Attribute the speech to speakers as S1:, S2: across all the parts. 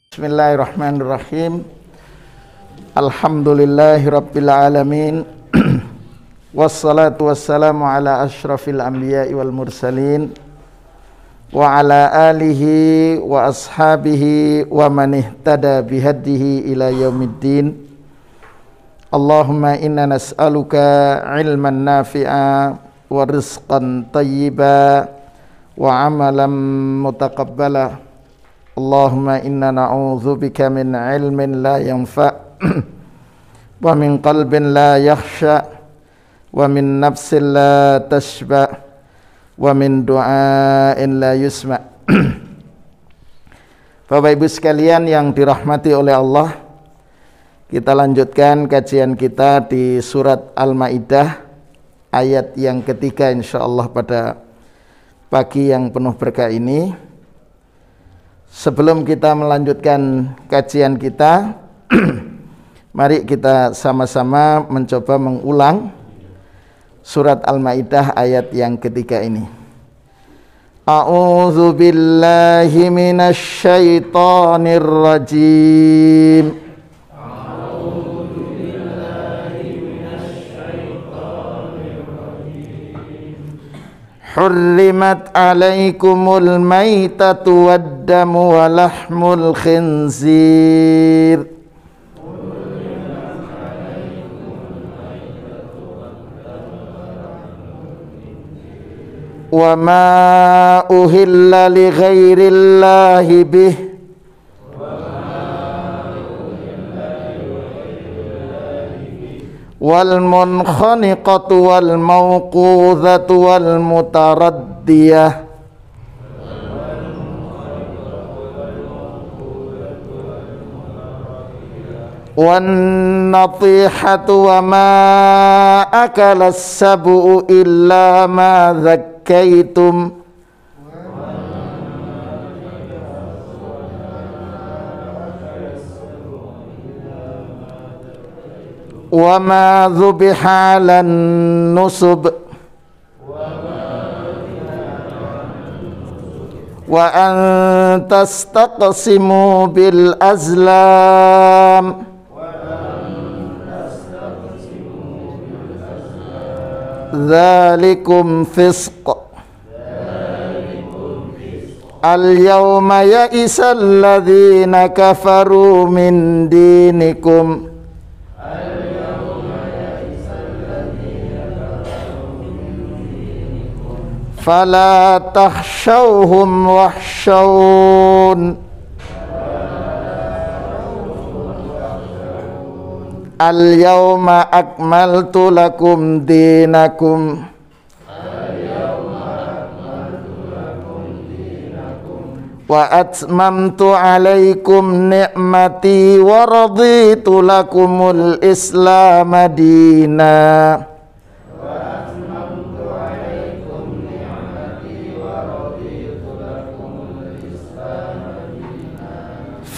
S1: Bismillahirrahmanirrahim. Alhamdulillahirabbil alamin. Wassalatu wassalamu ala asyrafil anbiya'i wal mursalin wa ala alihi wa ashabihi wa man ihtada bihadihi ila yaumiddin. Allahumma inna nas'aluka ilman nafi'a wa rizqan tayyiba wa amalan mutaqabbala. Allahumma inna na'udzubika min ilmin la yanfa' wa min qalbin la yakhsha wa min nafsin la tashba wa min du'ain la yusma'. Bapak Ibu sekalian yang dirahmati oleh Allah, kita lanjutkan kajian kita di surat Al-Maidah ayat yang ketiga insyaallah pada pagi yang penuh berkah ini. Sebelum kita melanjutkan kajian kita, mari kita sama-sama mencoba mengulang surat Al-Maidah ayat yang ketiga ini. A'udzu billahi minasy syaithanir rajim. Hurrimat alaikumul maitatu waddamu wa lahmul khinzir wa ma uhilla li ghairillahi bih wal munkhaniqatu wal mawqudhatu wal mutaraddiyah wan natihatu wa ma akala as-sab'u illa ma dhakkaytum wa ma dhubiha 'alan nusub wa an tastaqsimu bil azlam dzalikum fisq al yawma ya'isal ladzina kafaru min dinikum fala takhshawhum wakhshawun al yawma akmaltu lakum dinakum wa atmamtu alaikum ni'mati wa raditu lakumul islam madina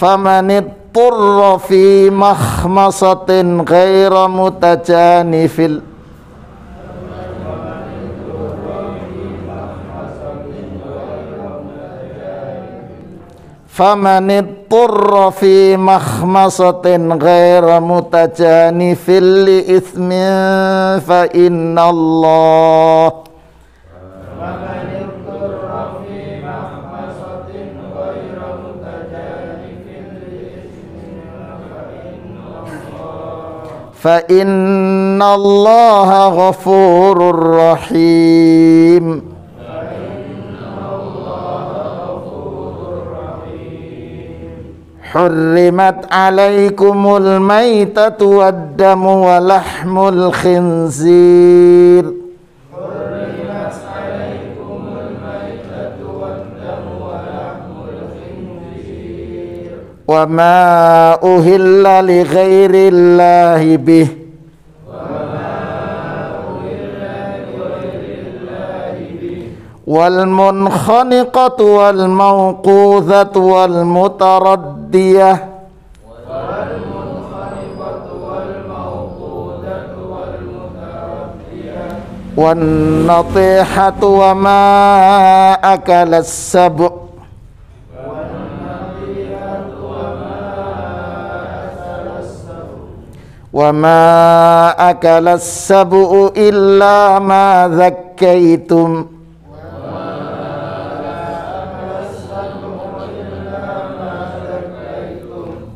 S1: famanit turra fi makhmasatin ghaira mutajanifil famanit turra fi makhmasatin ghaira mutajanifil li itsmin fa innallaha fa innallaha ghafurur rahim. Hurrimat alaikumul maitatu waddamu wa lahmul khinzir wa ma uhilla li ghairillahi bih wal munkhaniqatu wal mawqudhatu wal mutaraddiyah wan natihatu wa ma akala as-sab' وما أكل السبع إلا ما ذكيتم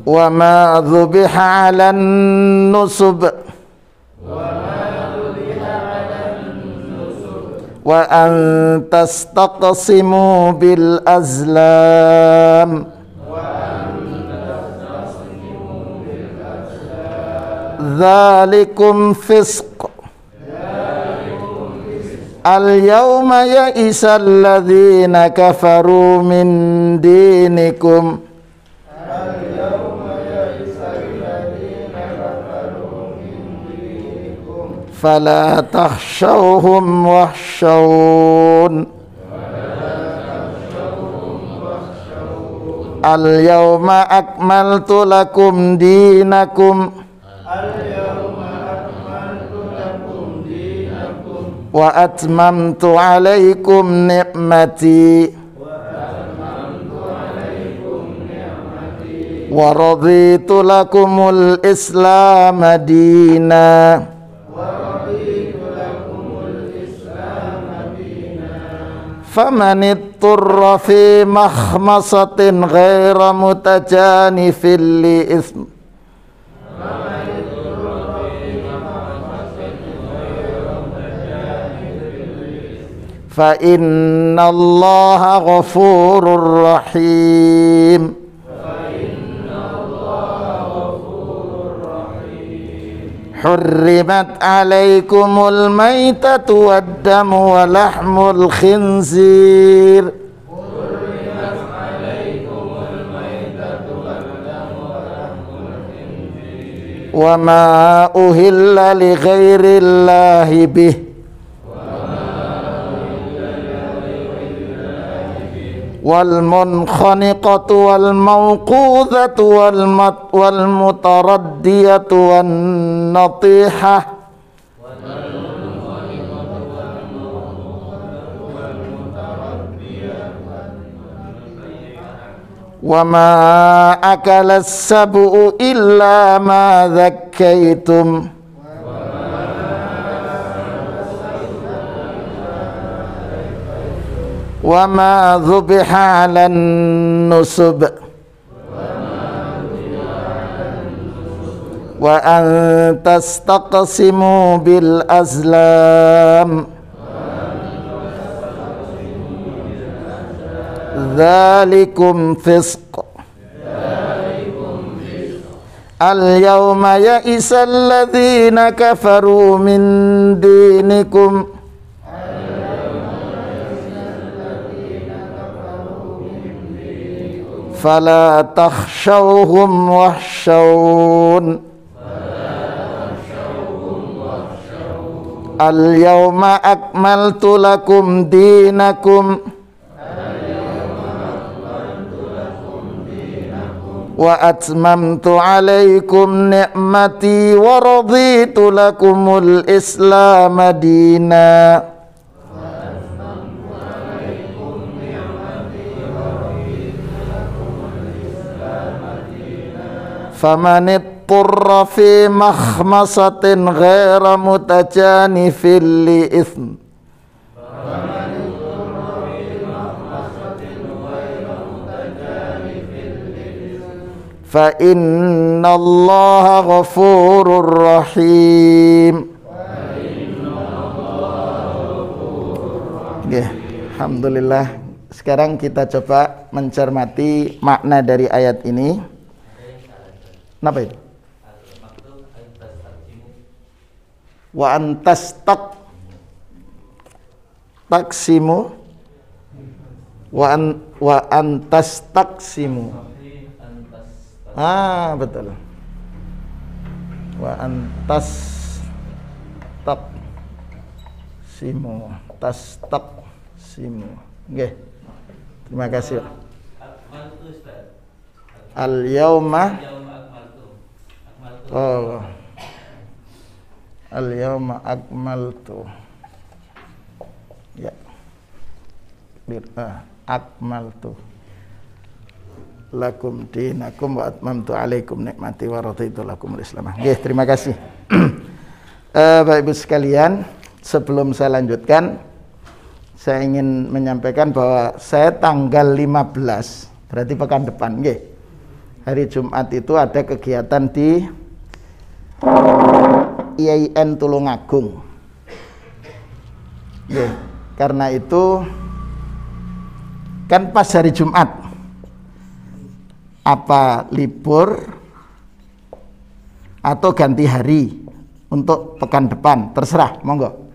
S1: وما ذبح على النصب وأن تستقسموا بالأزلام ذلكم فسق اليوم يئس الذين كفروا من دينكم فلا تخشوهم واخشون اليوم أكملت لكم دينكم وأتممت عليكم نعمتي ورضيت لكم الإسلام دينا فمن اضطر في مخمصة غير متجانف لإثم فإن الله غفور رحيم حرمت عليكم الميتة والدم ولحم الخنزير وما أهل لغير الله به والمنخنقة والموقوذة والمتردية والنطيحة وما أكل السبع إلا ما ذكيتم وما ذبح على النصب وأن تستقسموا بالأزلام ذلكم فسق اليوم يئس الذين كفروا من دينكم فلا تخشوهم واخشون اليوم أكملت لكم دينكم وأتممت عليكم نعمتي ورضيت لكم الإسلام دينا فمن اضطر في مخمصة غير متجانف لإثم فإن الله غفور رحيم. Alhamdulillah. Sekarang kita coba mencermati makna dari ayat ini. Kenapa itu? Wa antas taksimu wa antas taksimu. Betul. Wa antas taksimu, Nggih. Terima kasih. Al-yauma Al-yauma akmaltu. Ya. Akmaltu. lakum dinakum wa atmamtu alaikum nikmati wa raditu lakumul Islam. Nggih, terima kasih. Bapak Ibu sekalian, sebelum saya lanjutkan, saya ingin menyampaikan bahwa saya tanggal 15, berarti pekan depan, nggih. Hari Jumat itu ada kegiatan di IAIN Tulungagung. Nggih, karena itu kan pas hari Jumat, apa libur atau ganti hari untuk pekan depan, terserah, monggo.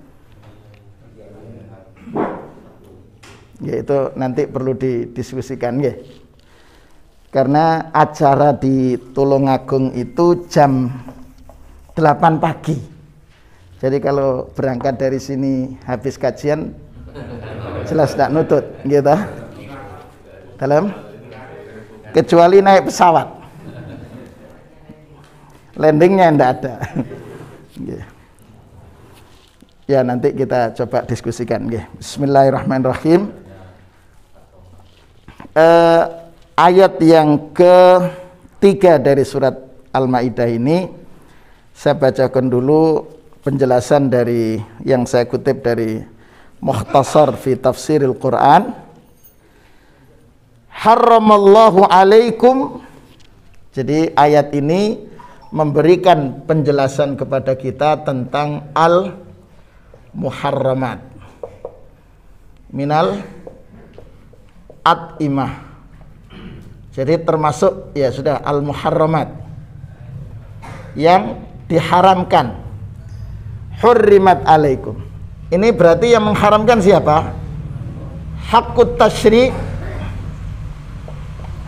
S1: Ya, itu nanti perlu didiskusikan, ya. Karena acara di Tulungagung itu jam 8 pagi. Jadi kalau berangkat dari sini habis kajian jelas tidak nutut, gitu. Dalam kecuali naik pesawat. Landingnya tidak ada. Ya, nanti kita coba diskusikan. Bismillahirrahmanirrahim. Ayat yang ketiga dari surat Al-Maidah ini saya bacakan dulu penjelasan dari yang saya kutip dari Mukhtasar fi Tafsiril Quran. Harramallahu alaikum. Jadi ayat ini memberikan penjelasan kepada kita tentang al-muharramat minal at-imah. Jadi termasuk ya sudah al-muharramat yang diharamkan. Hurrimat alaikum. Ini berarti yang mengharamkan siapa? Haqqut tasyri'.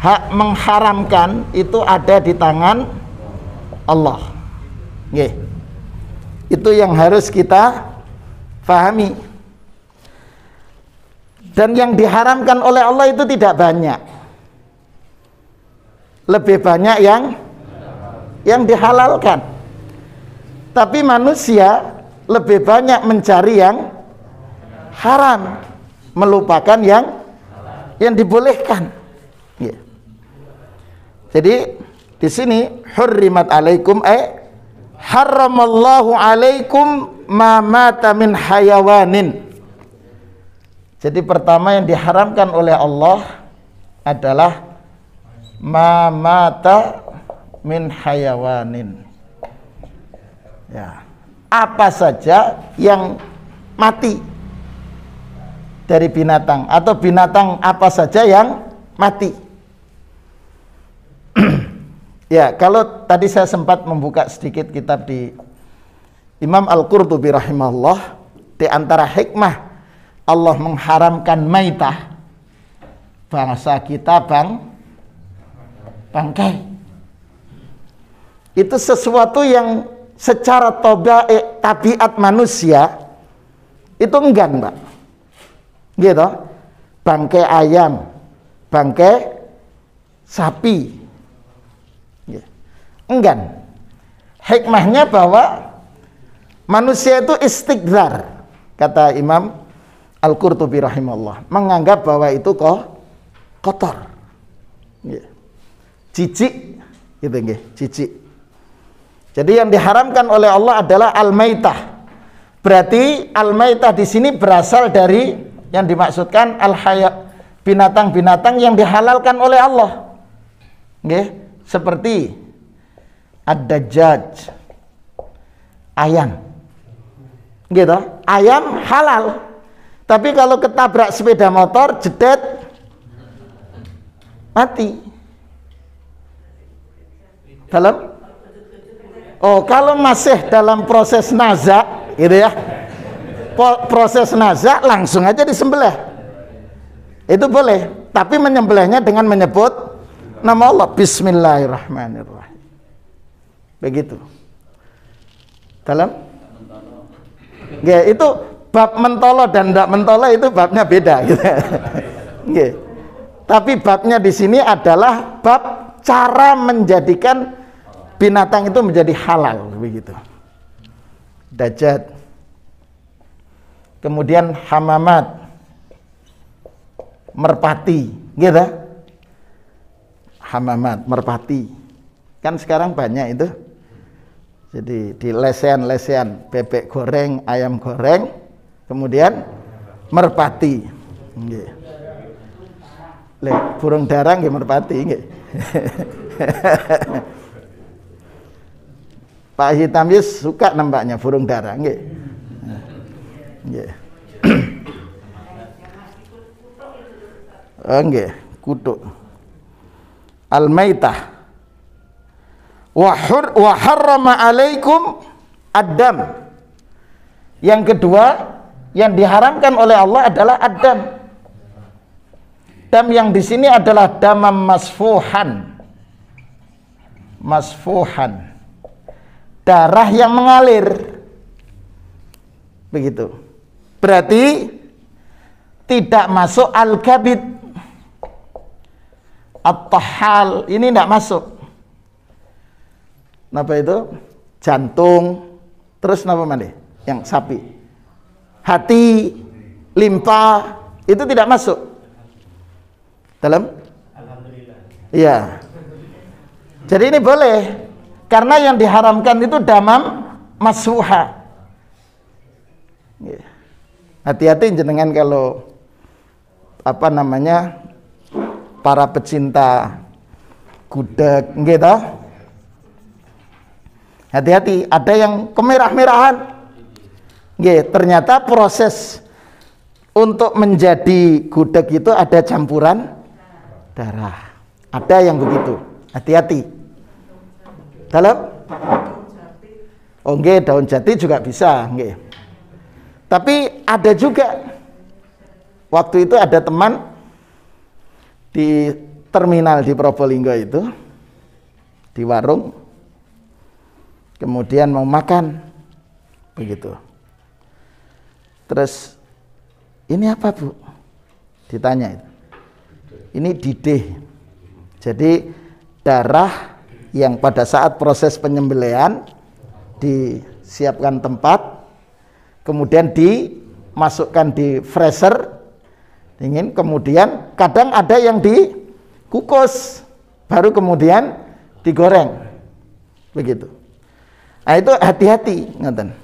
S1: Hak mengharamkan itu ada di tangan Allah. Nggih. Itu yang harus kita pahami. Dan yang diharamkan oleh Allah itu tidak banyak. Lebih banyak yang dihalalkan. Tapi manusia lebih banyak mencari yang haram, melupakan yang dibolehkan. Ya. Jadi di sini hurrimat alaikum haramallahu alaikum ma mata min hayawanin. Jadi pertama yang diharamkan oleh Allah adalah ma mata min hayawanin. Ya, apa saja yang mati dari binatang atau binatang apa saja yang mati. Ya, kalau tadi saya sempat membuka sedikit kitab di Imam Al-Qurtubi rahimahullah, di antara hikmah Allah mengharamkan maitah, bahasa kita bangkai, itu sesuatu yang secara tabiat manusia itu enggan, Mbak. Gitu. Bangkai ayam, bangkai sapi, enggan. Hikmahnya bahwa manusia itu istighfar, kata Imam Al-Qurtubi rahimahullah, menganggap bahwa itu kotor, jijik, gitu nggih, jijik. Jadi yang diharamkan oleh Allah adalah al-maitah. Berarti al-maitah di sini berasal dari yang dimaksudkan al-haya, binatang-binatang yang dihalalkan oleh Allah. Nggih, seperti ad-dajjaj, ayam. Gitu, ayam halal. Tapi kalau ketabrak sepeda motor, jedet, mati. Kalau masih dalam proses nazak, gitu ya, proses nazak langsung aja disembelih, itu boleh. Tapi menyembelihnya dengan menyebut nama Allah, Bismillahirrahmanirrahim. Begitu. Ya, itu bab mentolo dan tidak mentolo itu babnya beda, gitu. Ya. Tapi babnya di sini adalah bab cara menjadikan binatang itu menjadi halal, begitu. Dajjal, kemudian hamamat, merpati, gitu. hamamat, merpati. Kan sekarang banyak itu. Jadi di lesehan-lesehan bebek goreng, ayam goreng, kemudian merpati. Nggih. Burung dara nggih merpati nggih. Pak Hitam Yus suka nampaknya burung dara nggih. Nggih. Nggih, kutuk. Al-maitah. Wa harrama alaikum ad-dam. Yang kedua yang diharamkan oleh Allah adalah ad-dam. Dam yang di sini adalah damam masfuhan. Masfuhan. Darah yang mengalir. Begitu. Berarti tidak masuk al-kabid. At-tahal ini tidak masuk. Napa itu? Jantung. Terus napa mana? Yang sapi. Hati, limpa itu tidak masuk. Dalam? Alhamdulillah. Iya. Jadi ini boleh. Karena yang diharamkan itu damam masfuha. Hati-hati jenengan kalau para pecinta gudeg gitu. Hati-hati, ada yang kemerah-merahan. Ternyata proses untuk menjadi gudeg itu ada campuran darah. Ada yang begitu. Hati-hati. Dalam? Daun jati juga bisa, Tapi ada juga waktu itu ada teman di terminal di Probolinggo itu, di warung, kemudian mau makan, begitu. Terus, ini apa Bu? Ditanya itu. Ini didih. Jadi darah yang pada saat proses penyembelihan disiapkan tempat, kemudian dimasukkan di freezer dingin, kemudian kadang ada yang dikukus, baru kemudian digoreng, begitu. Nah itu hati-hati, ngaten.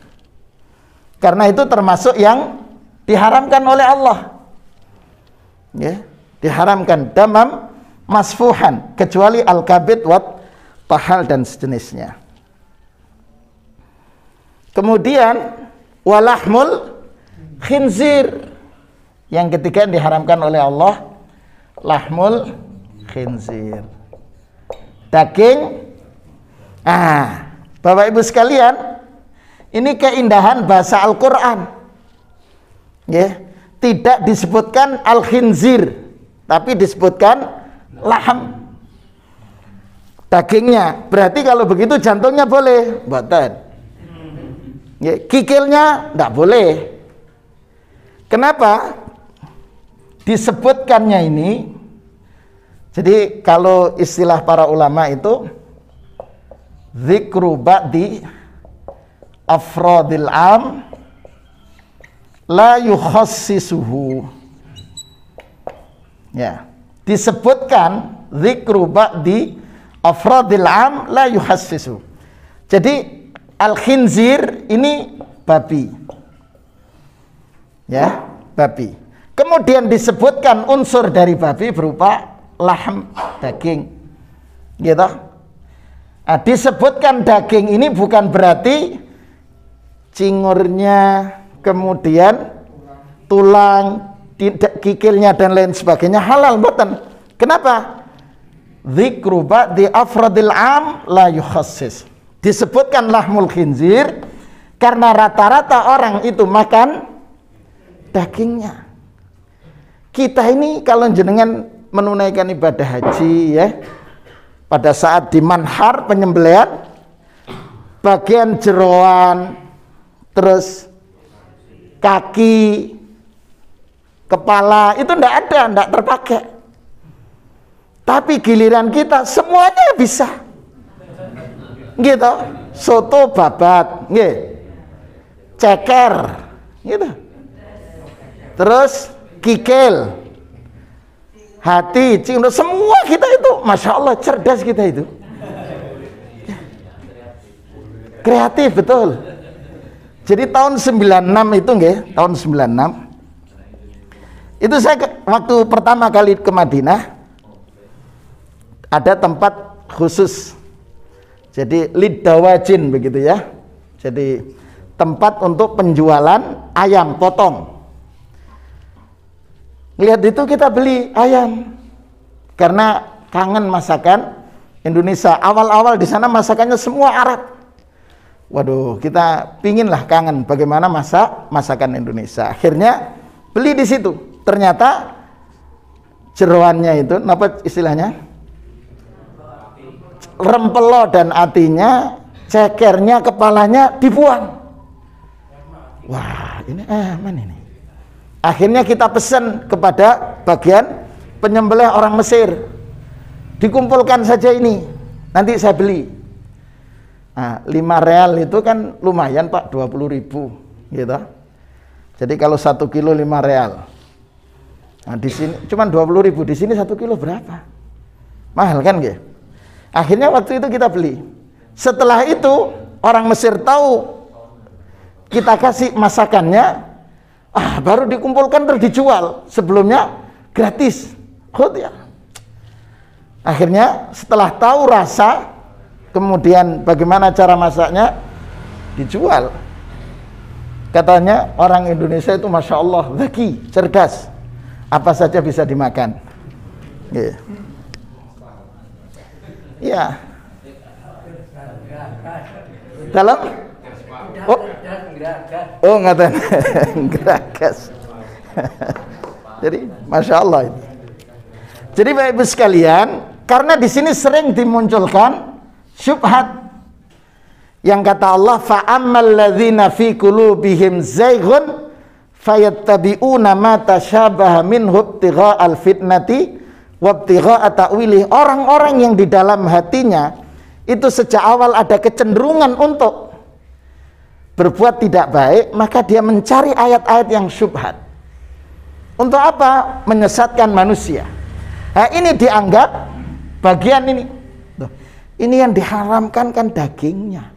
S1: Karena itu termasuk yang diharamkan oleh Allah. Diharamkan damam masfuhan, kecuali al-kabid wat tahal dan sejenisnya. Kemudian walahmul khinzir. Yang ketiga yang diharamkan oleh Allah, lahmul khinzir. Daging. Bapak Ibu sekalian, ini keindahan bahasa Al-Qur'an. Tidak disebutkan al-khinzir, tapi disebutkan laham. Dagingnya. Berarti kalau begitu jantungnya boleh, mboten. Kikilnya enggak boleh. Kenapa? Disebutkannya ini, jadi kalau istilah para ulama itu dzikru ba'di afradil am la yukhassisuhu. Disebutkan dzikru ba'di afradil am la yukhassisuhu. Jadi al-khinzir ini babi. Babi. Kemudian disebutkan unsur dari babi berupa laham, daging. Disebutkan daging ini bukan berarti cingurnya, kemudian tulang, kikilnya dan lain sebagainya halal, mboten. Kenapa? Dzikru ba'di afradil am la yukhassis. Disebutkan lahmul khinzir karena rata-rata orang itu makan dagingnya. Kita ini kalau jenengan menunaikan ibadah haji pada saat di manhar penyembelihan, bagian jeroan, terus kaki, kepala itu enggak terpakai. Tapi giliran kita semuanya bisa. Soto babat, ceker, Terus kikil, hati, cinta, semua kita itu, masya Allah cerdas kita itu. Kreatif betul. Jadi tahun 96 itu nggih, tahun 96 itu saya waktu pertama kali ke Madinah ada tempat khusus. Jadi lidawajin begitu ya. Jadi tempat untuk penjualan ayam potong. Lihat itu kita beli ayam karena kangen masakan Indonesia. Awal-awal di sana masakannya semua Arab. Waduh, kita pinginlah kangen bagaimana masakan Indonesia. Akhirnya beli di situ. Ternyata jeroannya itu, apa istilahnya? Rempelo dan atinya, cekernya, kepalanya dibuang. Wah, ini aman ini. Akhirnya kita pesan kepada bagian penyembelih orang Mesir. Dikumpulkan saja ini, nanti saya beli. Nah, 5 real itu kan lumayan Pak, 20.000 gitu. Jadi kalau 1 kilo 5 real. Nah, di sini cuma 20.000, di sini 1 kilo berapa? Mahal kan gitu. Akhirnya waktu itu kita beli. Setelah itu orang Mesir tahu kita kasih masakannya, baru dikumpulkan terus dijual. Sebelumnya gratis. Ya. Akhirnya setelah tahu rasa, kemudian bagaimana cara masaknya, dijual. Katanya orang Indonesia itu masya Allah zaki, cerdas, apa saja bisa dimakan. Ya. Dalam ngatain geragas. Jadi masya Allah itu. Jadi Bapak Ibu sekalian, karena di sini sering dimunculkan syubhat yang kata Allah, fa'ammal ladzina fi qulubihim zayghun fayattabi'una ma tashabaha minhu ibtigha'al fitnati wa ibtigha'a ta'wilih. Orang-orang yang di dalam hatinya itu sejak awal ada kecenderungan untuk berbuat tidak baik, maka dia mencari ayat-ayat yang syubhat. Untuk apa? Menyesatkan manusia. Nah, ini dianggap bagian ini. Ini yang diharamkan kan dagingnya.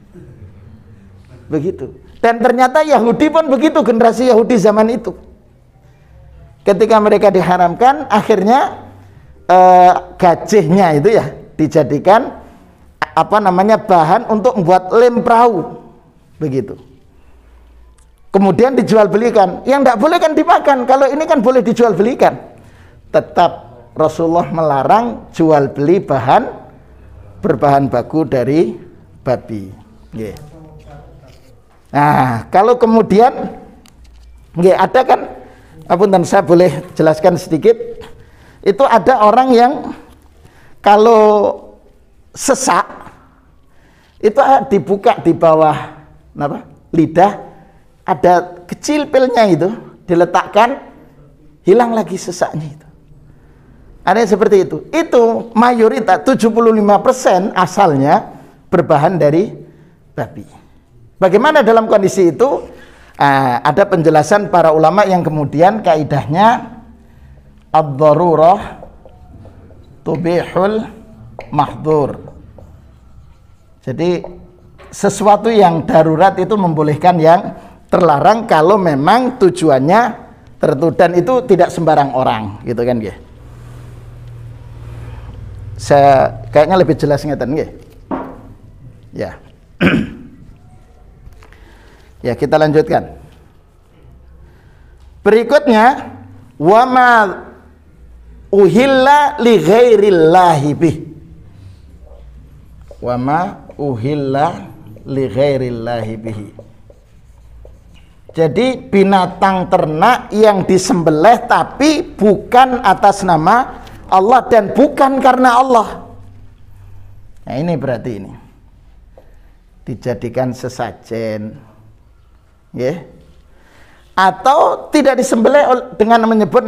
S1: Begitu. Dan ternyata Yahudi pun begitu, generasi Yahudi zaman itu. Ketika mereka diharamkan, akhirnya gajihnya itu ya dijadikan bahan untuk membuat lem perahu. Begitu. Kemudian dijual belikan. Yang tidak boleh kan dimakan. Kalau ini kan boleh dijual belikan. Tetap Rasulullah melarang jual beli berbahan baku dari babi. Nah, kalau kemudian ada kan, apunten saya boleh jelaskan sedikit. Itu ada orang yang kalau sesak itu dibuka di bawah lidah, ada kecil pilnya itu diletakkan, hilang lagi sesaknya itu. Ada yang seperti itu. Itu mayoritas 75% asalnya berbahan dari babi. Bagaimana dalam kondisi itu? Ada penjelasan para ulama yang kemudian kaidahnya ad-darurah tubihul mahdhur. Jadi sesuatu yang darurat itu membolehkan yang terlarang kalau memang tujuannya tertentu, dan itu tidak sembarang orang, gitu kan ya. Saya kayaknya lebih jelas ngeten nggih. Ya. Ya, kita lanjutkan. Berikutnya, wa ma uhilla li ghairillahi bih. Wa ma uhilla li ghairillahi bihi. Jadi binatang ternak yang disembelih tapi bukan atas nama Allah dan bukan karena Allah. Nah, ini berarti ini dijadikan sesajen, ya, atau tidak disembelih dengan menyebut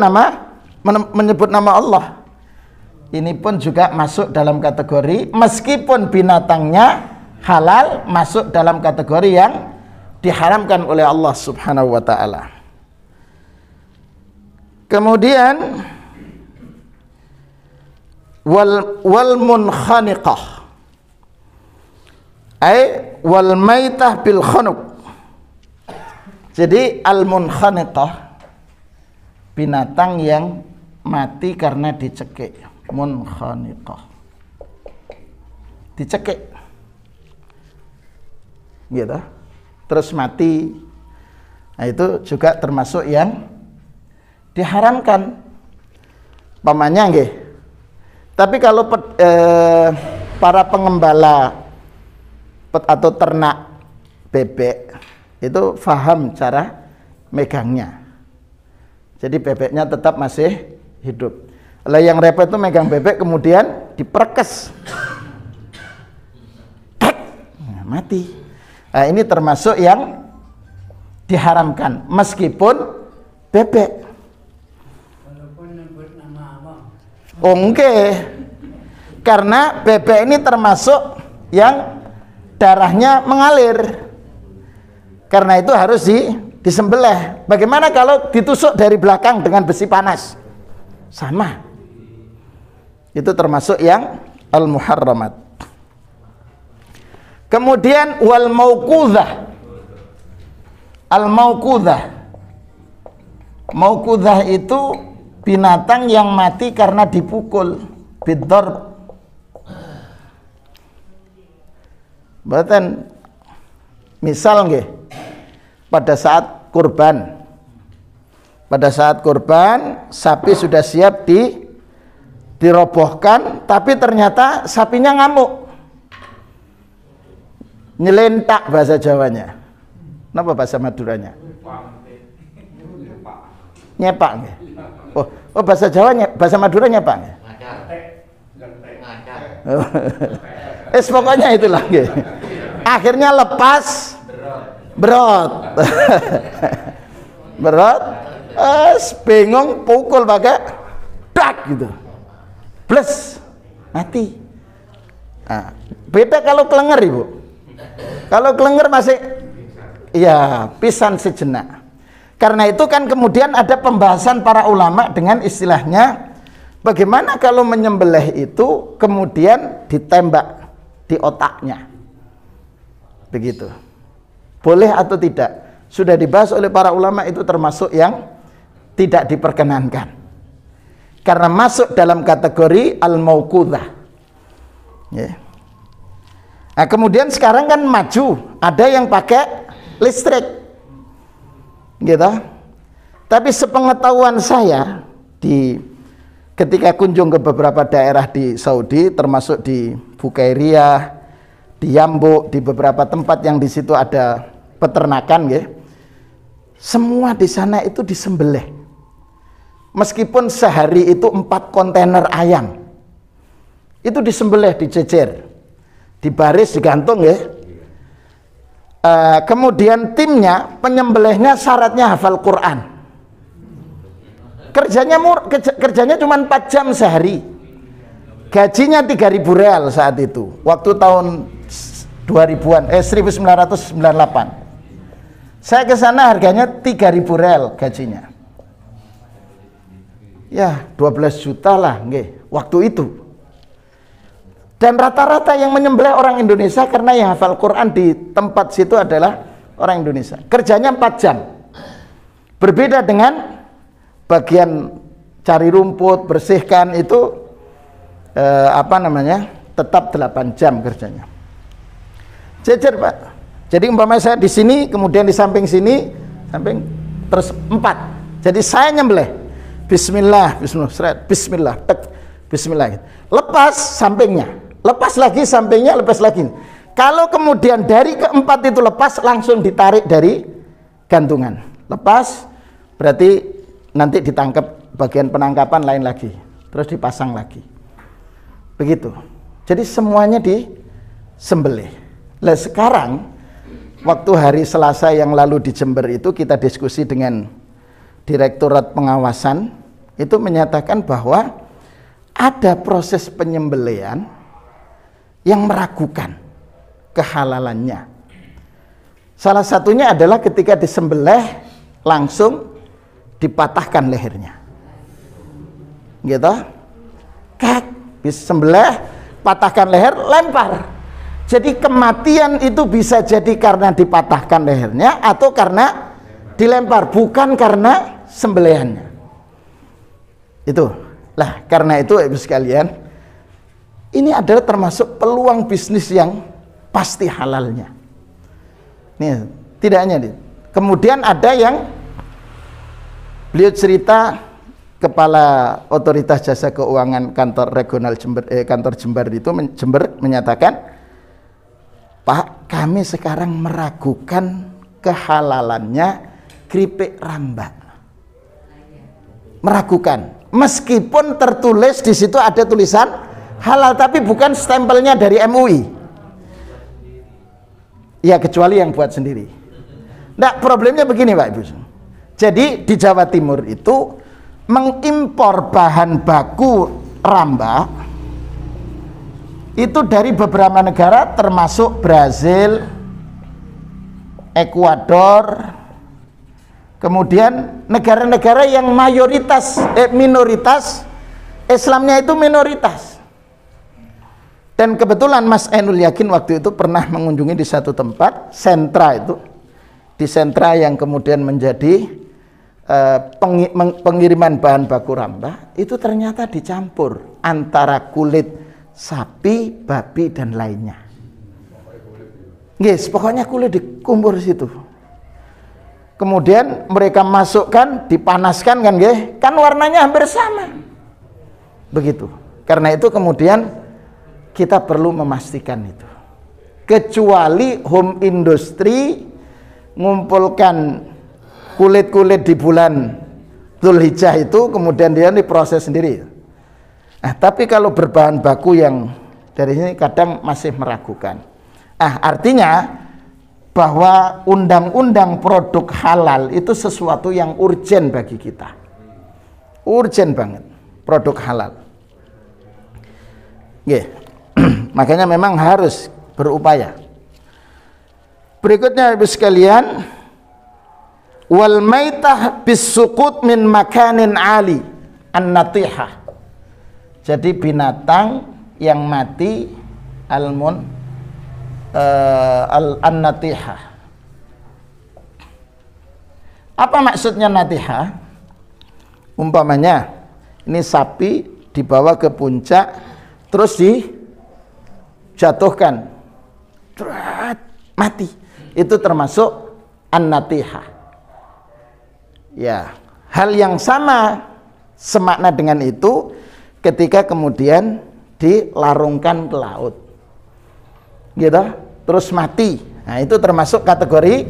S1: nama Allah. Ini pun juga masuk dalam kategori, meskipun binatangnya halal, masuk dalam kategori yang diharamkan oleh Allah Subhanahu wa ta'ala. Kemudian wal munkhaniqah ay wal maitah bil khanuq. Jadi al munkhaniqah binatang yang mati karena dicekik. Munkhaniqah dicekik gitu terus mati. Nah, itu juga termasuk yang diharamkan pamannya nggih. Tapi kalau para pengembala atau ternak bebek itu paham cara megangnya. Jadi bebeknya tetap masih hidup. Lah yang repot itu megang bebek kemudian diperkes. Nah, mati. Nah, ini termasuk yang diharamkan meskipun bebek. Oh enggak, karena bebek ini termasuk yang darahnya mengalir, karena itu harus disembelih. Bagaimana kalau ditusuk dari belakang dengan besi panas? Sama, itu termasuk yang al-muharramat. Kemudian wal mauqudzah. Al-mauqudzah, mauqudzah itu binatang yang mati karena dipukul biddarb. Bahkan misal nggih pada saat kurban. Pada saat kurban sapi sudah siap dirobohkan, tapi ternyata sapinya ngamuk. Nyelentak bahasa Jawanya. Napa bahasa Maduranya? Nyepak nggih. Oh bahasa Jawanya, bahasa Maduranya Pak. Pokoknya itulah. Akhirnya lepas berot. Berot. Bingung pukul pakai dak gitu. Plus mati. Nah, beda kalau kelenger Ibu. Kalau kelenger masih ya pisan sejenak. Karena itu kan kemudian ada pembahasan para ulama dengan istilahnya bagaimana kalau menyembelih itu kemudian ditembak di otaknya. Begitu. Boleh atau tidak? Sudah dibahas oleh para ulama, itu termasuk yang tidak diperkenankan. Karena masuk dalam kategori al-mauqudzah. Ya. Nah, kemudian sekarang kan maju, ada yang pakai listrik. Gitu. Tapi sepengetahuan saya ketika kunjung ke beberapa daerah di Saudi, termasuk di Bukairiyah, di Yambuk, di beberapa tempat yang di situ ada peternakan, ya, semua di sana itu disembelih. Meskipun sehari itu 4 kontainer ayam, itu disembelih, dijejer, dibaris, digantung, ya. Kemudian timnya, penyembelihnya syaratnya hafal Quran. Kerjanya cuma 4 jam sehari. Gajinya 3.000 real saat itu. Waktu tahun 1998. Saya ke sana harganya 3.000 real gajinya. Ya, 12 juta lah, nggih, waktu itu. Dan rata-rata yang menyembelih orang Indonesia karena yang hafal Quran di tempat situ adalah orang Indonesia. Kerjanya 4 jam. Berbeda dengan bagian cari rumput, bersihkan itu tetap 8 jam kerjanya. Jejer, Pak. Jadi umpamanya saya di sini, kemudian di samping sini, samping terus 4. Jadi saya nyembelih. Bismillah, bismillah, bismillah. Lepas sampingnya. Lepas lagi sampingnya, lepas lagi. Kalau kemudian dari keempat itu lepas, langsung ditarik dari gantungan. Lepas, berarti nanti ditangkap, bagian penangkapan lain lagi. Terus dipasang lagi. Begitu. Jadi semuanya disembelih. Lah sekarang, waktu hari Selasa yang lalu di Jember itu, kita diskusi dengan Direktorat Pengawasan, itu menyatakan bahwa ada proses penyembelihan yang meragukan kehalalannya. Salah satunya adalah ketika disembelih langsung dipatahkan lehernya. Gitu. Bisa sembelih, patahkan leher, lempar. Jadi kematian itu bisa jadi karena dipatahkan lehernya atau karena dilempar, bukan karena sembelihannya. Itu. Lah, karena itu Ibu sekalian, ini adalah termasuk peluang bisnis yang pasti halalnya. Nih, tidak hanya ini. Kemudian ada yang beliau cerita, Kepala Otoritas Jasa Keuangan kantor regional Jember, kantor Jember itu Jember menyatakan, Pak, kami sekarang meragukan kehalalannya keripik rambak. Meragukan, meskipun tertulis di situ ada tulisan halal, tapi bukan stempelnya dari MUI. Ya, kecuali yang buat sendiri. Nah, problemnya begini Pak Ibu. Jadi di Jawa Timur itu mengimpor bahan baku rambak itu dari beberapa negara termasuk Brazil, Ekuador, kemudian negara-negara yang minoritas Islamnya itu minoritas. Dan kebetulan Mas Ainul Yakin waktu itu pernah mengunjungi di satu tempat, sentra itu, di sentra yang kemudian menjadi pengiriman bahan baku rambak, itu ternyata dicampur antara kulit sapi, babi dan lainnya. Yes, pokoknya kulit dikumpul situ. Kemudian mereka masukkan, dipanaskan kan, kan warnanya hampir sama. Begitu. Karena itu kemudian kita perlu memastikan itu. Kecuali home industry ngumpulkan kulit-kulit di bulan Dzulhijjah itu kemudian dia diproses sendiri. Nah, tapi kalau berbahan baku yang dari sini kadang masih meragukan. Artinya bahwa undang-undang produk halal itu sesuatu yang urgen bagi kita. Urgen banget produk halal. Makanya memang harus berupaya. Berikutnya Ibu sekalian, wal maitah bisuqut min makanin ali an-natihah. Jadi binatang yang mati an-natihah. Apa maksudnya natihah? Umpamanya ini sapi dibawa ke puncak terus dijatuhkan, mati. Itu termasuk an-natihah. Ya, hal yang sama semakna dengan itu ketika kemudian dilarungkan ke laut, gitu, terus mati. Nah, itu termasuk kategori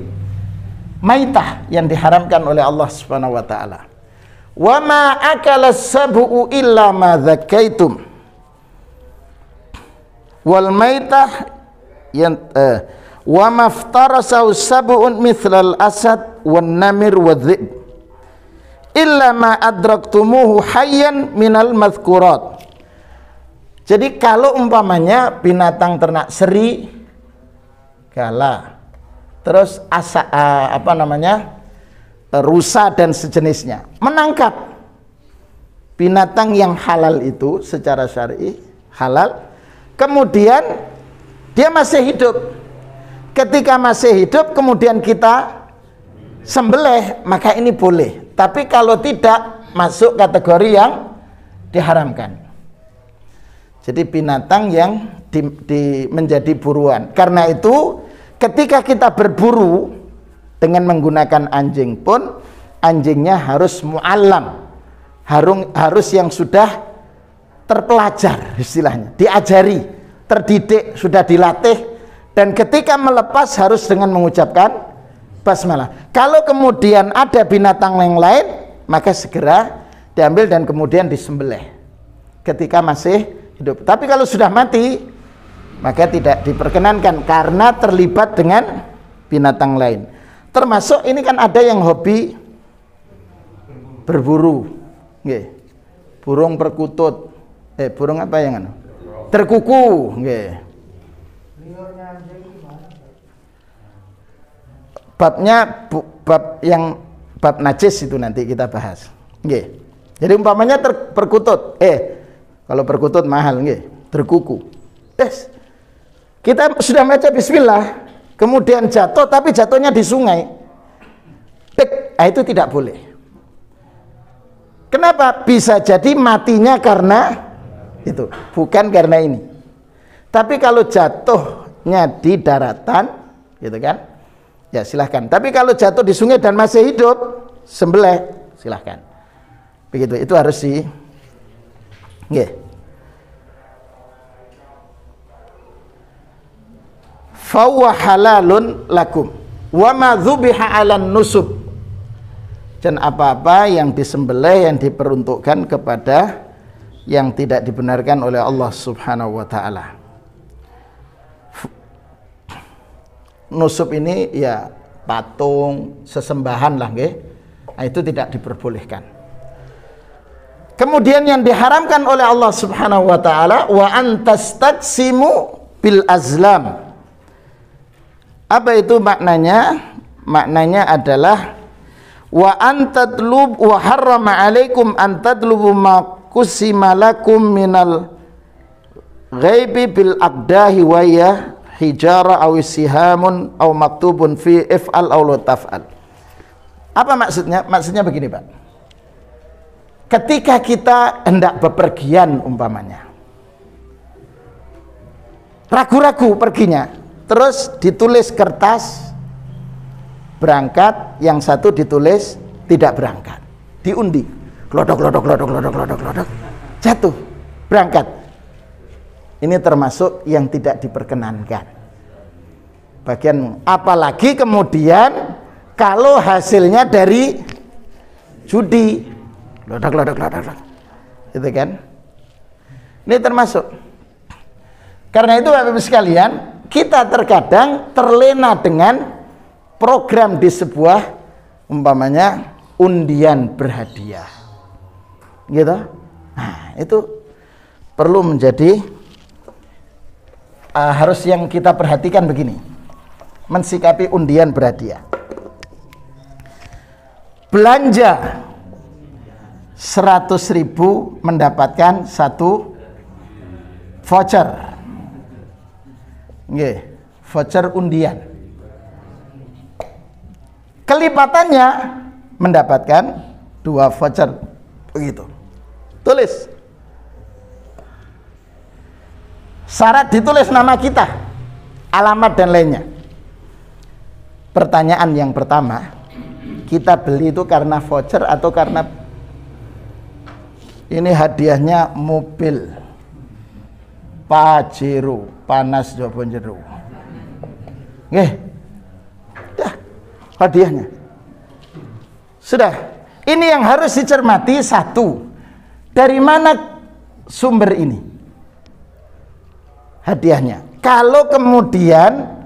S1: maitah yang diharamkan oleh Allah Subhanahu wa taala. Wa ma akala sab'u illa ma dzakaitum. Wal maitah yang wa maftarasa sab'un mithlal asad wan namir wadh-dhib illa ma adraktumuhu hayyan minal madhkurat. Jadi kalau umpamanya binatang ternak seri, gala, terus rusa dan sejenisnya menangkap binatang yang halal itu secara syar'i halal, kemudian dia masih hidup. Ketika masih hidup kemudian kita sembelih, maka ini boleh. Tapi kalau tidak, masuk kategori yang diharamkan. Jadi binatang yang menjadi buruan. Karena itu ketika kita berburu dengan menggunakan anjing pun, anjingnya harus mu'allam, harus yang sudah terpelajar istilahnya, diajari, terdidik, sudah dilatih, dan ketika melepas harus dengan mengucapkan basmalah. Kalau kemudian ada binatang yang lain, maka segera diambil dan kemudian disembelih ketika masih hidup. Tapi kalau sudah mati, maka tidak diperkenankan karena terlibat dengan binatang lain. Termasuk ini kan ada yang hobi berburu, burung perkutut, burung apa yang terkuku, babnya bab najis itu nanti kita bahas. Jadi umpamanya perkutut, Kalau perkutut mahal nggih, terkuku. Tes. Kita sudah baca bismillah, kemudian jatuh tapi jatuhnya di sungai. Tek, itu tidak boleh. Kenapa? Bisa jadi matinya karena itu, bukan karena ini. Tapi kalau jatuhnya di daratan, gitu kan? Ya silahkan. Tapi kalau jatuh di sungai dan masih hidup, sembelih, silahkan. Begitu, itu harus nggih. Fahuwa halalun lakum wa ma dzubiha 'alan nusub. Dan apa-apa yang disembelih yang diperuntukkan kepada yang tidak dibenarkan oleh Allah Subhanahu wa taala. Nusub ini ya patung, sesembahan lah nggih. Nah, itu tidak diperbolehkan. Kemudian yang diharamkan oleh Allah Subhanahu wa taala wa antastaqsimu bil azlam. Apa itu maknanya? Maknanya adalah wa antadlub wa harrama alaikum antadlubu ma kusima lakum minal ghaibi bil aqdahi wa ya hijara aw sihamun aw maktubun fi if'al aw la taf'al. Apa maksudnya? Maksudnya begini, Pak. Ketika kita hendak bepergian umpamanya, ragu-ragu perginya, terus ditulis kertas berangkat, yang satu ditulis tidak berangkat, diundi, glodok, jatuh, berangkat. Ini termasuk yang tidak diperkenankan. Bagian apalagi kemudian kalau hasilnya dari judi, glodok, itu kan? Ini termasuk. Karena itu Bapak Ibu sekalian, kita terkadang terlena dengan program di sebuah umpamanya undian berhadiah, gitu. Nah, itu perlu menjadi harus yang kita perhatikan begini, mensikapi undian berhadiah. Belanja 100.000 mendapatkan 1 voucher, nggih, voucher undian. Kelipatannya mendapatkan 2 voucher, begitu. Tulis. Syarat ditulis nama kita, alamat dan lainnya. Pertanyaan yang pertama, kita beli itu karena voucher atau karena ini hadiahnya mobil Pajero panas Jawa Jero. Nggih. Dah, hadiahnya. Sudah. Ini yang harus dicermati satu. Dari mana sumber ini? Hadiahnya. Kalau kemudian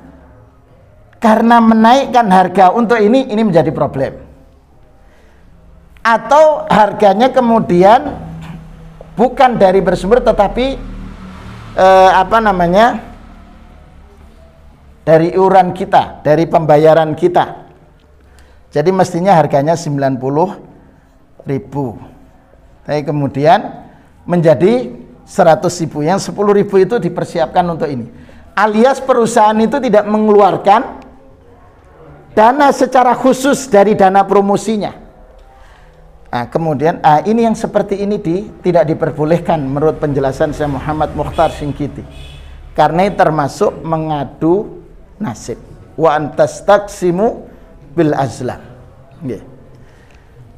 S1: karena menaikkan harga untuk ini menjadi problem. Atau harganya kemudian bukan dari bersumber tetapi dari iuran kita, dari pembayaran kita. Jadi mestinya harganya 90.000. Tapi kemudian menjadi 100.000. Yang 10.000 itu dipersiapkan untuk ini. Alias perusahaan itu tidak mengeluarkan dana secara khusus dari dana promosinya. Nah, kemudian ini yang seperti ini tidak diperbolehkan menurut penjelasan Syekh Muhammad Mukhtar Syinqiti. Karena termasuk mengadu nasib. Wa antastaqsimu bil azlam. Nggih.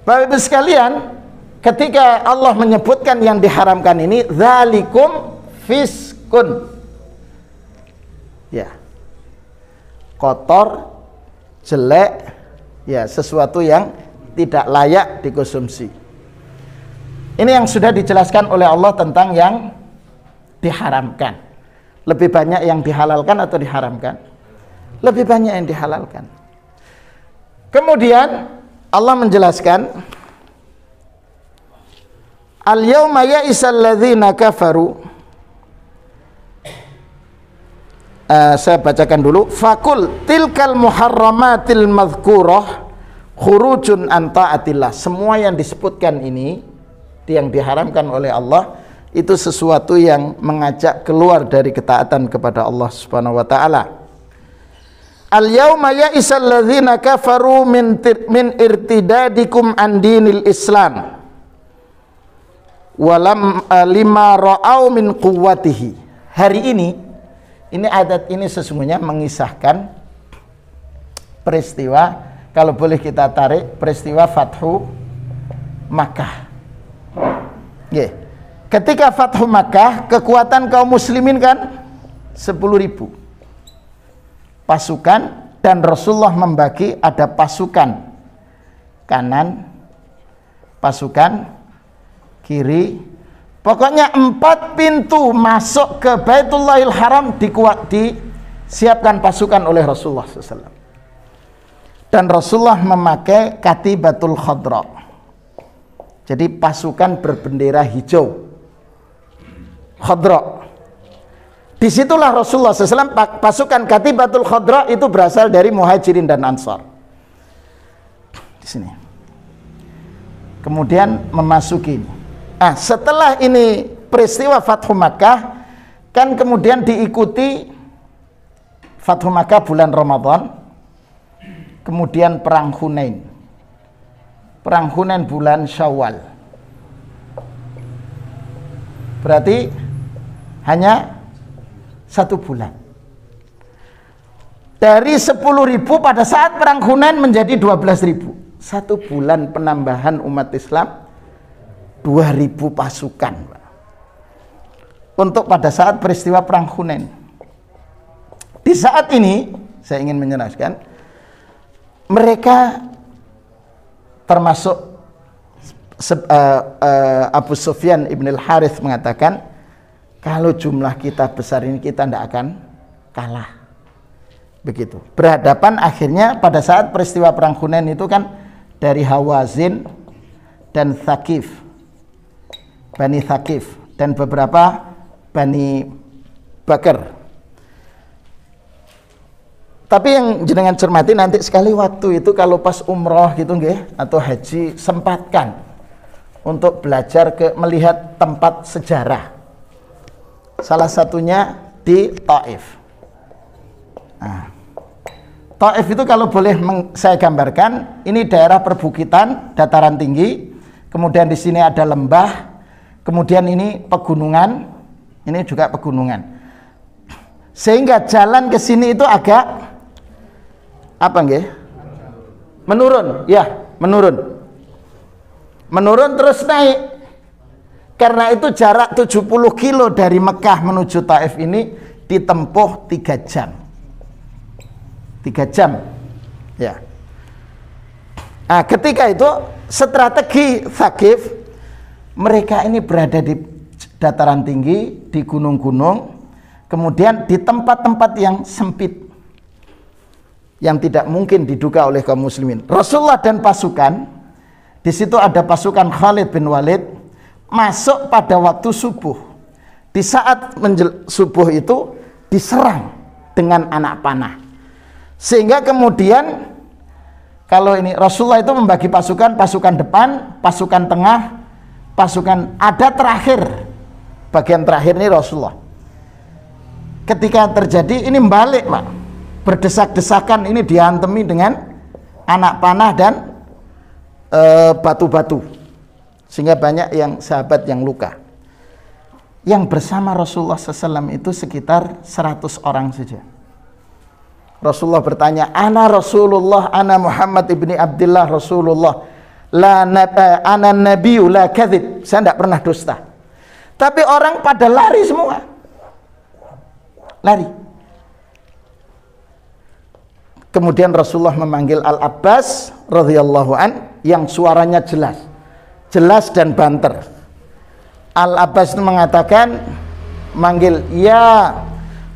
S1: Bapak Ibu sekalian, ketika Allah menyebutkan yang diharamkan ini, dzalikum fiskun. Ya. Kotor, jelek, ya, sesuatu yang tidak layak dikonsumsi. Ini yang sudah dijelaskan oleh Allah tentang yang diharamkan. Lebih banyak yang dihalalkan atau diharamkan? Lebih banyak yang dihalalkan. Kemudian Allah menjelaskan, al-yawma ya'isal ladzina kafaru. Saya bacakan dulu. Fakul tilkal muharramatil madhkurah khurujun an ta'atillah. Semua yang disebutkan ini yang diharamkan oleh Allah itu sesuatu yang mengajak keluar dari ketaatan kepada Allah Subhanahu wa taala. Al-yauma ya'isal ladzina kafaru min irtidadikum an dinil Islam walam lima ra'au min quwwatihi. Hari ini ayat ini sesungguhnya mengisahkan peristiwa, kalau boleh kita tarik, peristiwa Fathu Makkah. Yeah. Ketika Fathu Makkah, kekuatan kaum muslimin kan 10.000 pasukan, dan Rasulullah membagi ada pasukan kanan, pasukan kiri, pokoknya 4 pintu masuk ke Baitullahil Haram disiapkan pasukan oleh Rasulullah SAW. Dan Rasulullah memakai Katibatul Khadra, jadi pasukan berbendera hijau, Khadra. Disitulah Rasulullah SAW, pasukan Katibatul Khadra itu berasal dari Muhajirin dan Ansar. Di sini. Kemudian memasuki. Setelah ini peristiwa Fathu Makkah, kan kemudian diikuti Fathu Makkah bulan Ramadan, kemudian perang Hunain. Perang Hunain bulan Syawal. Berarti hanya 1 bulan. Dari 10.000 pada saat perang Hunain menjadi 12.000. 1 bulan penambahan umat Islam 2.000 pasukan untuk pada saat peristiwa perang Hunain. Di saat ini saya ingin menjelaskan, mereka termasuk Abu Sufyan ibn al-Harith mengatakan, kalau jumlah kita besar ini kita tidak akan kalah. Begitu. Berhadapan akhirnya pada saat peristiwa perang Hunain itu kan dari Hawazin dan Thaqif, Bani Thaqif, dan beberapa Bani Bakar. Tapi yang jenengan cermati nanti sekali waktu itu kalau pas umroh gitu nggih atau haji, sempatkan untuk belajar melihat tempat sejarah. Salah satunya di Taif. Taif itu kalau boleh saya gambarkan, ini daerah perbukitan, dataran tinggi, kemudian di sini ada lembah, kemudian ini pegunungan, ini juga pegunungan. Sehingga jalan ke sini itu agak apa nggih? Menurun, ya, menurun. Menurun terus naik. Karena itu jarak 70 kilo dari Mekah menuju Taif ini ditempuh 3 jam. 3 jam. Ya. Ketika itu strategi Thaqif, mereka ini berada di dataran tinggi, di gunung-gunung, kemudian di tempat-tempat yang sempit, yang tidak mungkin diduga oleh kaum muslimin. Rasulullah dan pasukan, di situ ada pasukan Khalid bin Walid, masuk pada waktu subuh. Di saat subuh itu diserang dengan anak panah. Sehingga kemudian kalau ini Rasulullah itu membagi pasukan, pasukan depan, pasukan tengah, pasukan ada terakhir. Bagian terakhir ini Rasulullah. Ketika terjadi ini balik, Pak. Berdesak-desakan, ini dihantemi dengan anak panah dan batu-batu. Sehingga banyak yang sahabat yang luka. Yang bersama Rasulullah SAW itu sekitar 100 orang saja. Rasulullah bertanya, ana Rasulullah, ana Muhammad ibni Abdullah Rasulullah, ana nabiyyu la kadzib. Saya tidak pernah dusta. Tapi orang pada lari semua. Lari. Kemudian Rasulullah memanggil Al-Abbas radhiyallahu an yang suaranya jelas dan banter. Al-Abbas itu mengatakan, manggil, ya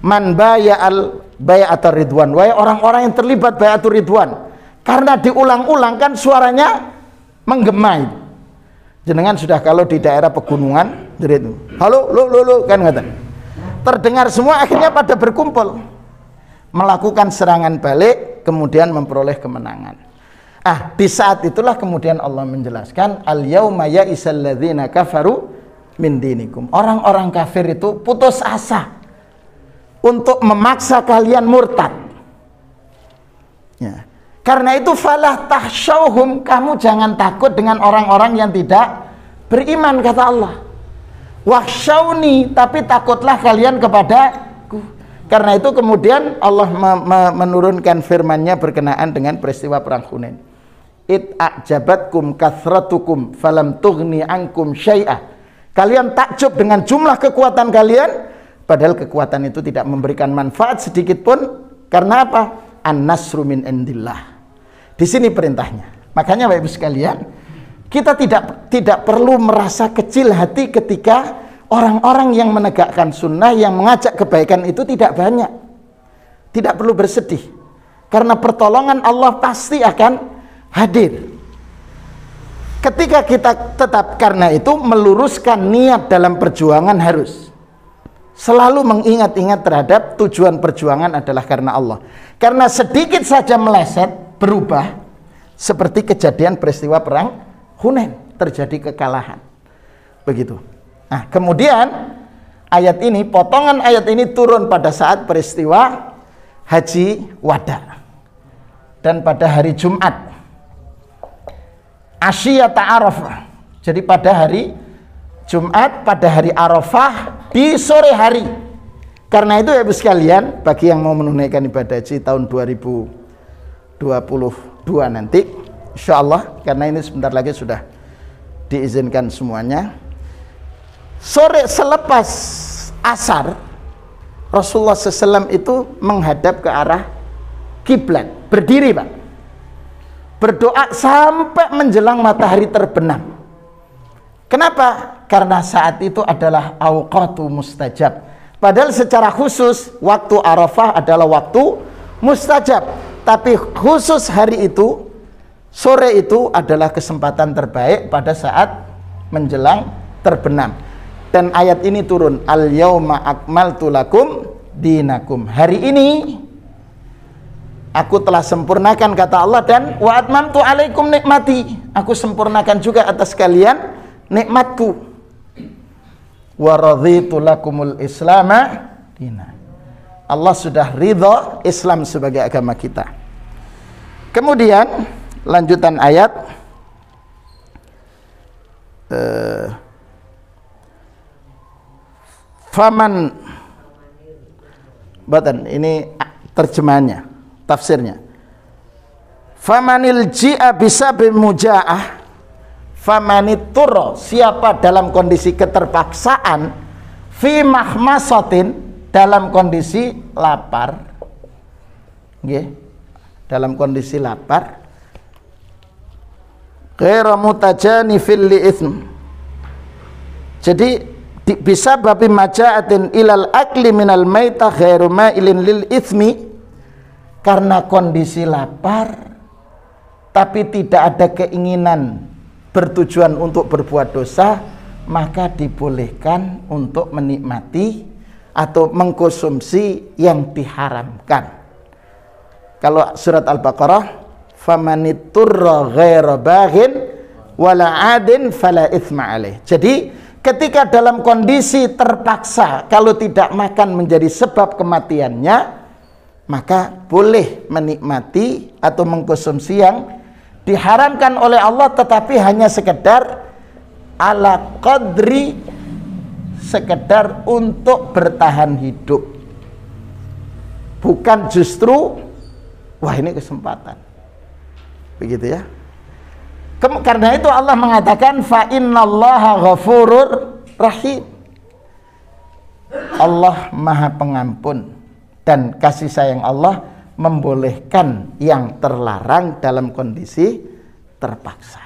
S1: man bayatul ridwan, wahai orang-orang yang terlibat bayatul ridwan. Karena diulang-ulang kan suaranya menggema. Jenengan sudah kalau di daerah pegunungan, jadi itu, halo, lo kan ngata. Terdengar semua, akhirnya pada berkumpul melakukan serangan balik, kemudian memperoleh kemenangan. Di saat itulah kemudian Allah menjelaskan, al yauma ya'isal ladzina kafaru min dinikum. Orang-orang kafir itu putus asa untuk memaksa kalian murtad. Ya. Karena itu falah tahsyauhum, kamu jangan takut dengan orang-orang yang tidak beriman, kata Allah. Wahsyauni, tapi takutlah kalian kepadaku. Karena itu kemudian Allah menurunkan firman-Nya berkenaan dengan peristiwa perang Hunain. It a'jabatkum kathratukum falam tughni ankum syai'ah. Kalian takjub dengan jumlah kekuatan kalian, padahal kekuatan itu tidak memberikan manfaat sedikit pun. Karena apa? An-nasru min indillah. Di sini perintahnya. Makanya Bapak Ibu sekalian, kita tidak perlu merasa kecil hati ketika orang-orang yang menegakkan sunnah, yang mengajak kebaikan itu tidak banyak. Tidak perlu bersedih, karena pertolongan Allah pasti akan hadir. Ketika kita tetap, karena itu meluruskan niat dalam perjuangan harus selalu mengingat-ingat terhadap tujuan perjuangan adalah karena Allah. Karena sedikit saja meleset, berubah, seperti kejadian peristiwa perang Hunain, terjadi kekalahan. Begitu. Nah, kemudian ayat ini, potongan ayat ini turun pada saat peristiwa Haji Wada dan pada hari Jumat Asyiyata Arafah. Jadi pada hari Jumat, pada hari Arafah di sore hari. Karena itu ya Ibu sekalian, bagi yang mau menunaikan ibadah haji tahun 2022 nanti, insya Allah, karena ini sebentar lagi sudah diizinkan semuanya, sore selepas asar Rasulullah SAW itu menghadap ke arah kiblat, berdiri Pak, berdoa sampai menjelang matahari terbenam. Kenapa? Karena saat itu adalah awqatu mustajab. Padahal secara khusus waktu Arafah adalah waktu mustajab, tapi khusus hari itu, sore itu adalah kesempatan terbaik pada saat menjelang terbenam. Dan ayat ini turun, al-yauma akmaltu lakum dinakum. Hari ini aku telah sempurnakan, kata Allah, dan wa atmamtu alaikum nikmati. Aku sempurnakan juga atas kalian nikmatku. Wa raditu lakumul islama dina. Allah sudah ridha Islam sebagai agama kita. Kemudian lanjutan ayat, faman batan, ini terjemahannya, tafsirnya. Famanil ji'a bisabi muja'ah, famaniturro, siapa dalam kondisi keterpaksaan, fi mahmasatin, dalam kondisi lapar, dalam kondisi lapar, ghairu mutajanifil li itsm. Jadi bisa babi maja'atin ilal akli minal maitah ghairu ma'ilin lil itsmi, karena kondisi lapar tapi tidak ada keinginan bertujuan untuk berbuat dosa, maka dibolehkan untuk menikmati atau mengkonsumsi yang diharamkan. Kalau surat Al-Baqarah, famaniturra ghaira baghin wala adin fala itsma alaih. Jadi ketika dalam kondisi terpaksa, kalau tidak makan menjadi sebab kematiannya, maka boleh menikmati atau mengkonsumsi yang diharamkan oleh Allah, tetapi hanya sekedar ala qadri, sekedar untuk bertahan hidup, bukan justru wah ini kesempatan, begitu ya. Karena itu Allah mengatakan fa innallaha ghafurur rahim, Allah maha pengampun, dan kasih sayang Allah membolehkan yang terlarang dalam kondisi terpaksa.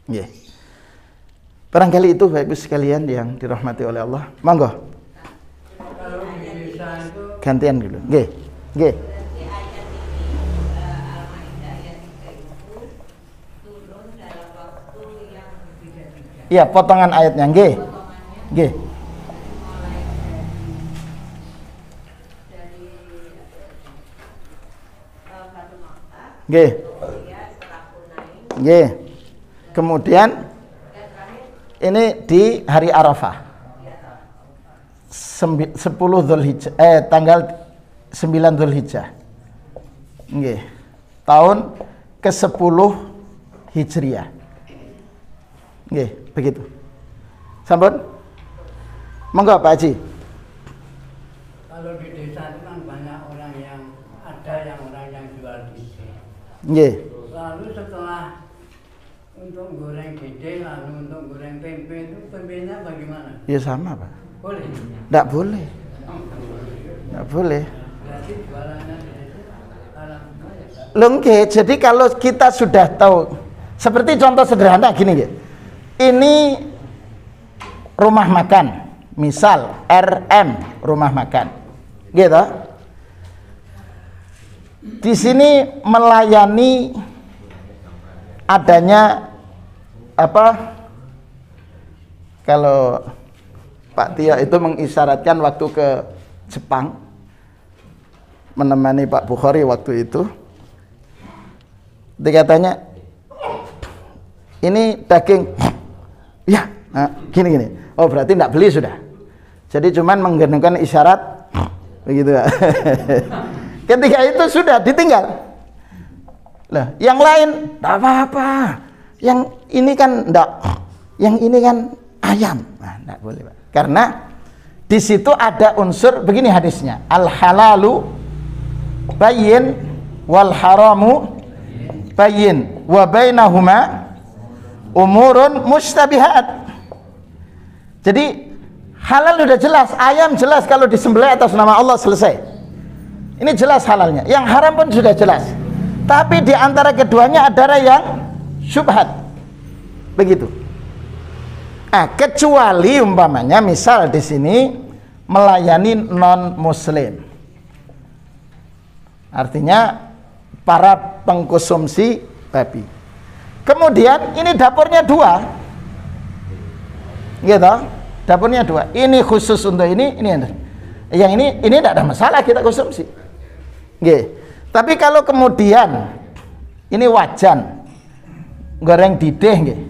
S1: Yeah. Barangkali itu Bapak Ibu sekalian yang dirahmati oleh Allah. Monggo. Gantian dulu. Nggih. Nggih. Iya, potongan ayatnya. Nggih. Nggih. Nggih. Nggih. Kemudian Ini di hari Arafah. 10 Dzulhijjah, tanggal 9 Dzulhijjah. Nggih. Tahun ke-10 Hijriah. Nggih, begitu. Sampun? Monggo Pak Haji.
S2: Kalau di desa itu kan banyak orang yang jual gede.
S1: Nggih.
S2: Lalu setelah untuk goreng gede, lalu untuk goreng tempe itu tempenya bagaimana?
S1: Ya sama Pak.
S2: Boleh?
S1: Tidak boleh. Tidak boleh.
S2: Berarti jualannya itu haram semua ya Pak?
S1: Loh nggih, jadi kalau kita sudah tahu, seperti contoh sederhana gini nggih. Ini rumah makan, misal RM rumah makan. Gitu. Di sini melayani adanya apa? Kalau Pak Tio itu mengisyaratkan waktu ke Jepang menemani Pak Bukhari waktu itu. Dia katanya, ini daging, ya, nah, gini. Oh berarti tidak beli sudah. Jadi cuman menggenengkan isyarat, begitu ya. Ketika itu sudah ditinggal. Lah, yang lain tidak apa-apa. Yang ini kan tidak, yang ini kan ayam. Nah, tidak boleh Pak. Karena di situ ada unsur begini hadisnya, al halalu bayyin wal haramu bayyin wa bainahuma umurun mustabihat. Jadi halal sudah jelas, ayam jelas kalau disembelih atas nama Allah selesai. Ini jelas halalnya. Yang haram pun sudah jelas. Tapi di antara keduanya ada yang syubhat. Begitu. Nah, kecuali umpamanya misal di sini melayani non muslim. Artinya para pengkonsumsi babi. Kemudian ini dapurnya dua. Gitu. Dapurnya dua. Ini khusus untuk ini yang ini tidak ada masalah kita konsumsi. Nggih. Tapi kalau kemudian ini wajan goreng dideh nggih.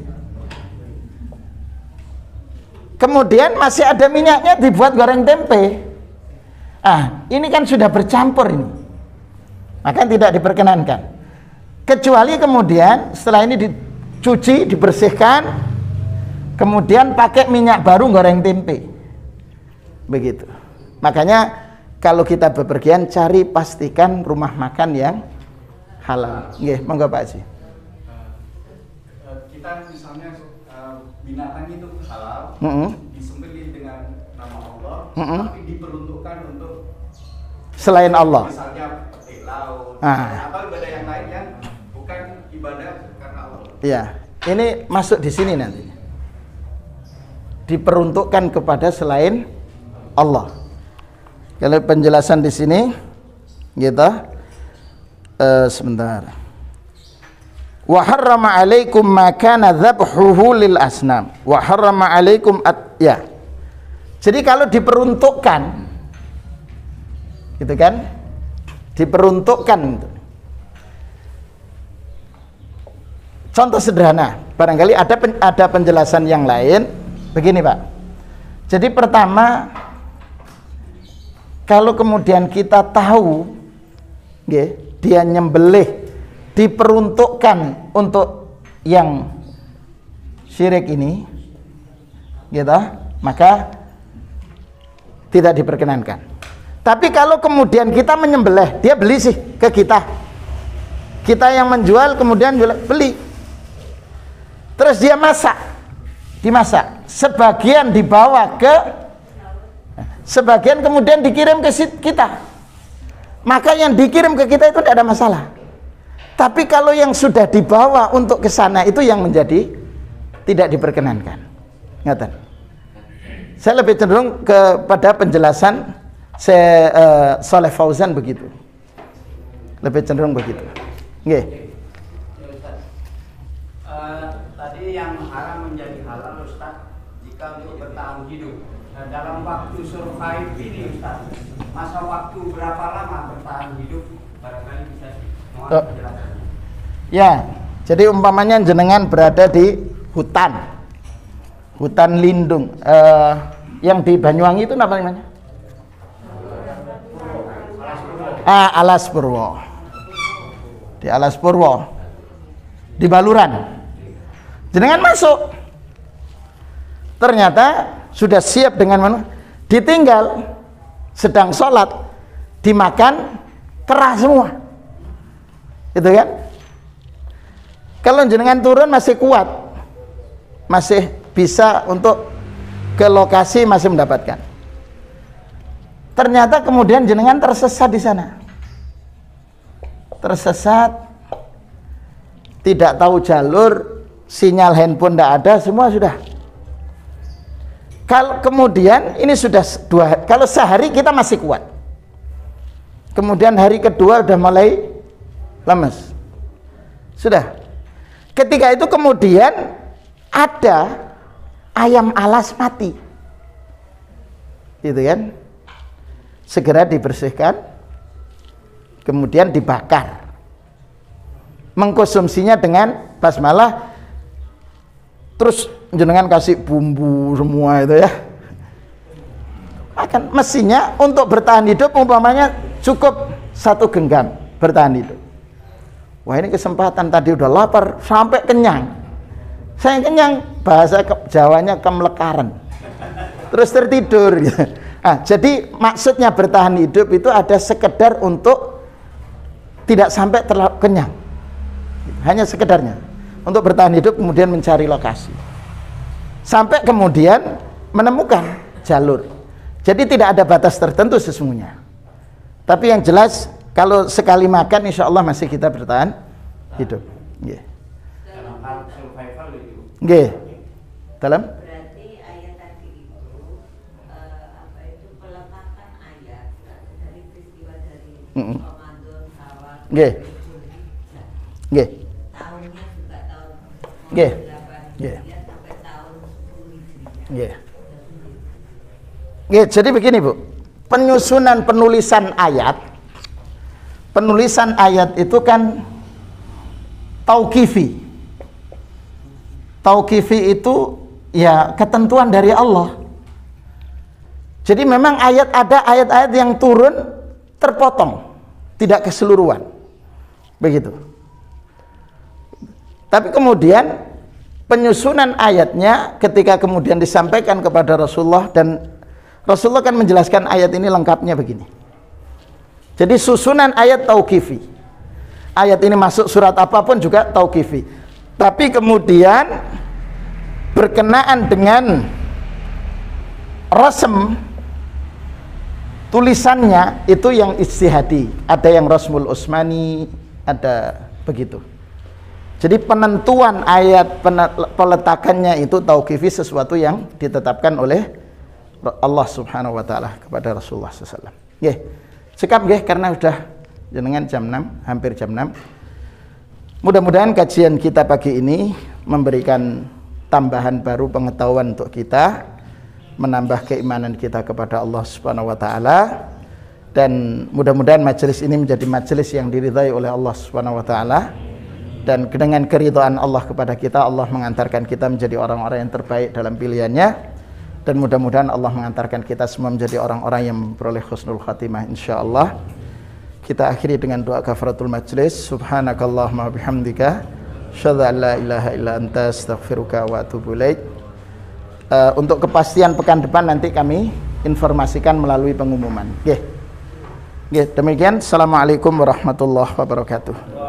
S1: Kemudian masih ada minyaknya dibuat goreng tempe. Ah, ini kan sudah bercampur ini. Maka tidak diperkenankan. Kecuali kemudian setelah ini dicuci, dibersihkan, kemudian pakai minyak baru goreng tempe. Begitu. Makanya kalau kita bepergian cari pastikan rumah makan yang halal. Nggih, monggo Pak Haji.
S3: Kita misalnya binatang itu halal, disembelih dengan nama Allah, tapi diperuntukkan untuk
S1: selain Allah.
S3: Misalnya petik laut, atau ibadah yang lain yang bukan ibadah karena Allah.
S1: Iya, ini masuk di sini nanti. Diperuntukkan kepada selain Allah. Kalau penjelasan di sini, gitu. Sebentar. Wa harrama 'alaikum ma kana dzabhuhu lil asnam. Wa harrama 'alaikum ya. Jadi kalau diperuntukkan, gitu kan? Diperuntukkan. Contoh sederhana, barangkali ada penjelasan yang lain. Begini Pak. Jadi pertama, kalau kemudian kita tahu, dia nyembelih diperuntukkan untuk yang syirik ini, gitu, maka tidak diperkenankan. Tapi kalau kemudian kita menyembelih, dia beli sih ke kita yang menjual kemudian beli, terus dia dimasak, sebagian dibawa ke, sebagian kemudian dikirim ke kita, maka yang dikirim ke kita itu tidak ada masalah. Tapi kalau yang sudah dibawa untuk ke sana itu yang menjadi tidak diperkenankan. Ngaten. Saya lebih cenderung kepada penjelasan Saleh Fauzan begitu. Lebih cenderung begitu. Nggih.
S2: Tadi yang haram menjadi halal Ustaz jika untuk bertahan hidup. Dalam waktu survive ini Ustaz, masa waktu berapa lama bertahan hidup? Barangkali bisa penjelasannya. Ya,
S1: jadi umpamanya jenengan berada di hutan hutan lindung. Yang di Banyuwangi itu apa namanya? Alas Purwo. Di Alas Purwo. Di Baluran. Jenengan masuk. Ternyata sudah siap dengan mana? Ditinggal sedang sholat, dimakan kerah semua. Itu kan? Kalau jenengan turun masih kuat, masih bisa untuk ke lokasi, masih mendapatkan. Ternyata kemudian jenengan tersesat di sana. Tersesat, tidak tahu jalur, sinyal handphone tidak ada, semua sudah. Kalau kemudian ini sudah kalau sehari kita masih kuat. Kemudian hari kedua sudah mulai lemes. Sudah. Ketika itu kemudian ada ayam alas mati. Gitu kan? Segera dibersihkan, kemudian dibakar. Mengkonsumsinya dengan basmalah, terus jenengan kasih bumbu semua itu ya. Makan mestinya untuk bertahan hidup umpamanya cukup 1 genggam bertahan hidup. Wah, ini kesempatan, tadi udah lapar sampai kenyang. Saya kenyang, bahasa Jawanya kemelekaran. Terus tertidur gitu. Jadi maksudnya bertahan hidup itu ada sekedar untuk tidak sampai terlalu kenyang. Hanya sekedarnya untuk bertahan hidup, kemudian mencari lokasi. Sampai kemudian menemukan jalur. Jadi tidak ada batas tertentu sesungguhnya. Tapi yang jelas kalau sekali makan insya Allah masih kita bertahan hidup. Yeah.
S2: Dalam hal survival itu.
S1: Yeah. Dalam?
S4: Berarti ayat tadi itu peletakan ayat dari peristiwa dari Ramadan, Syawal,
S1: Yeah. Yeah.
S4: tahunnya juga tahun
S1: Yeah.
S4: 8
S1: Yeah.
S4: sampai tahun 10 Hijriah.
S1: Yeah. Yeah. Jadi begini Bu, penyusunan penulisan ayat itu kan tauqifi. Tauqifi itu ya ketentuan dari Allah. Jadi memang ada ayat-ayat yang turun terpotong, tidak keseluruhan. Begitu. Tapi kemudian penyusunan ayatnya ketika kemudian disampaikan kepada Rasulullah, dan Rasulullah kan menjelaskan ayat ini lengkapnya begini. Jadi susunan ayat tauqifi. Ayat ini masuk surat apapun juga tauqifi. Tapi kemudian berkenaan dengan rasm tulisannya itu yang ijtihadi. Ada yang rasmul Utsmani, ada begitu. Jadi penentuan ayat, peletakannya itu tauqifi, sesuatu yang ditetapkan oleh Allah Subhanahu wa taala kepada Rasulullah sallallahu alaihi wasallam. Nggih. Sekap nggih karena sudah jenengan jam 6, hampir jam 6. Mudah-mudahan kajian kita pagi ini memberikan tambahan baru pengetahuan untuk kita, menambah keimanan kita kepada Allah Subhanahu wa taala, dan mudah-mudahan majelis ini menjadi majelis yang diridhai oleh Allah Subhanahu wa taala. Dan dengan keridhaan Allah kepada kita, Allah mengantarkan kita menjadi orang-orang yang terbaik dalam pilihannya, dan mudah-mudahan Allah mengantarkan kita semua menjadi orang-orang yang memperoleh husnul khatimah insyaallah. Kita akhiri dengan doa kafaratul majlis. Subhanakallahumma bihamdika asyhadu an la ilaha illa anta astaghfiruka wa atubu ilaik. Untuk kepastian pekan depan nanti kami informasikan melalui pengumuman. Nggih. Nggih, demikian. Assalamualaikum warahmatullahi wabarakatuh.